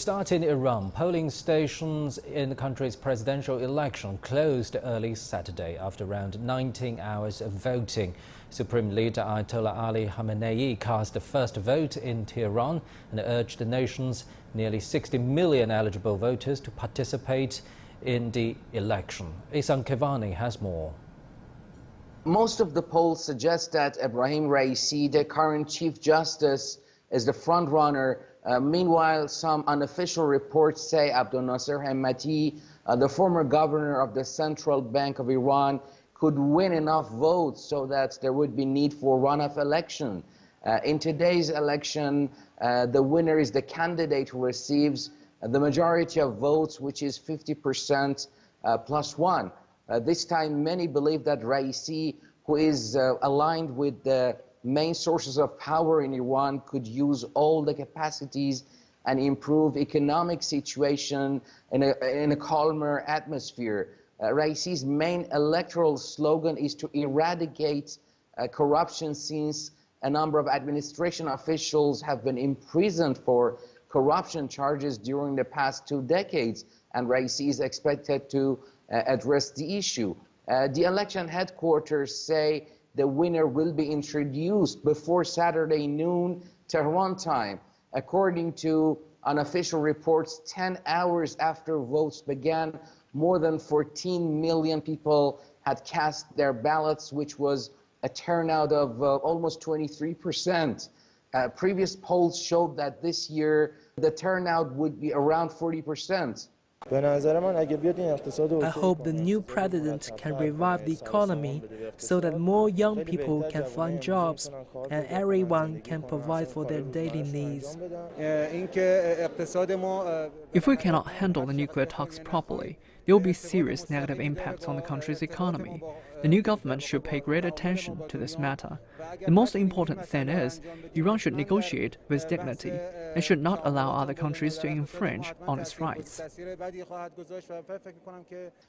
Start in Iran, polling stations in the country's presidential election closed early Saturday after around 19 hours of voting. Supreme Leader Ayatollah Ali Khamenei cast the first vote in Tehran and urged the nation's nearly 60 million eligible voters to participate in the election. Ehsan Keivani has more. Most of the polls suggest that Ebrahim Raisi, the current Chief Justice, is the front-runner. Meanwhile, some unofficial reports say Abdel Nasser Hemmati, the former governor of the Central Bank of Iran, could win enough votes so that there would be need for runoff election. In today's election, the winner is the candidate who receives the majority of votes, which is 50% plus one. This time, many believe that Raisi, who is aligned with the main sources of power in Iran, could use all the capacities and improve economic situation in a calmer atmosphere. Raisi's main electoral slogan is to eradicate corruption, since a number of administration officials have been imprisoned for corruption charges during the past 2 decades, and Raisi is expected to address the issue. The election headquarters say the winner will be introduced before Saturday noon Tehran time. According to unofficial reports, 10 hours after votes began, more than 14 million people had cast their ballots, which was a turnout of almost 23%. Previous polls showed that this year the turnout would be around 40%. I hope the new president can revive the economy so that more young people can find jobs and everyone can provide for their daily needs. If we cannot handle the nuclear talks properly, there will be serious negative impacts on the country's economy. The new government should pay great attention to this matter. The most important thing is, Iran should negotiate with dignity and should not allow other countries to infringe on its rights.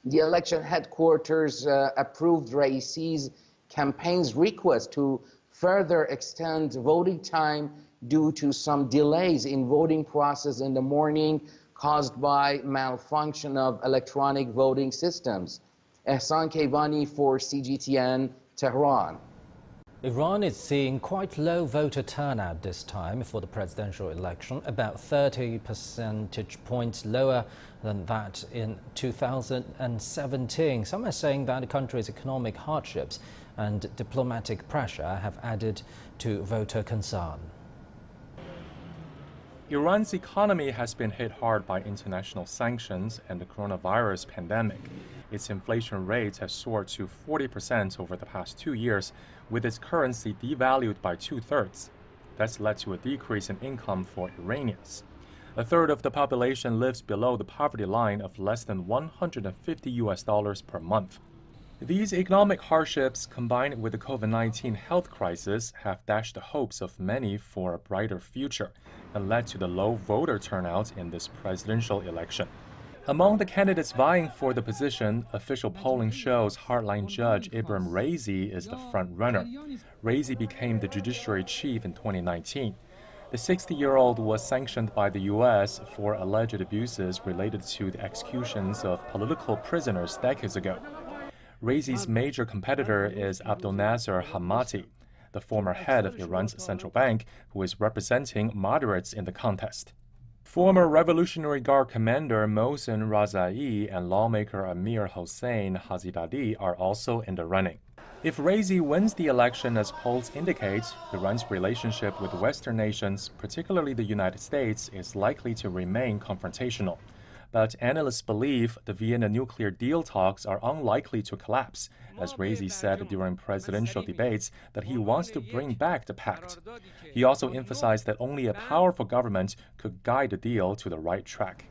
The election headquarters approved Raisi's campaign's request to further extend voting time due to some delays in voting process in the morning caused by malfunction of electronic voting systems. Ehsan Keivani for CGTN, Tehran. Iran is seeing quite low voter turnout this time for the presidential election, about 30 percentage points lower than that in 2017. Some are saying that the country's economic hardships and diplomatic pressure have added to voter concern. Iran's economy has been hit hard by international sanctions and the coronavirus pandemic. Its inflation rates have soared to 40% over the past 2 years, with its currency devalued by 2/3. That's led to a decrease in income for Iranians. A third of the population lives below the poverty line of less than $150 per month. These economic hardships, combined with the COVID-19 health crisis, have dashed the hopes of many for a brighter future and led to the low voter turnout in this presidential election. Among the candidates vying for the position, official polling shows hardline judge Ebrahim Raisi is the front-runner. Raisi became the judiciary chief in 2019. The 60-year-old was sanctioned by the U.S. for alleged abuses related to the executions of political prisoners decades ago. Raisi's major competitor is Abdel Nasser Hemmati, the former head of Iran's central bank, who is representing moderates in the contest. Former Revolutionary Guard commander Mohsen Razai and lawmaker Amir Hossein Hazidadi are also in the running. If Raisi wins the election, as polls indicate, Iran's relationship with Western nations, particularly the United States, is likely to remain confrontational. But analysts believe the Vienna nuclear deal talks are unlikely to collapse, as Raisi said during presidential debates that he wants to bring back the pact. He also emphasized that only a powerful government could guide the deal to the right track.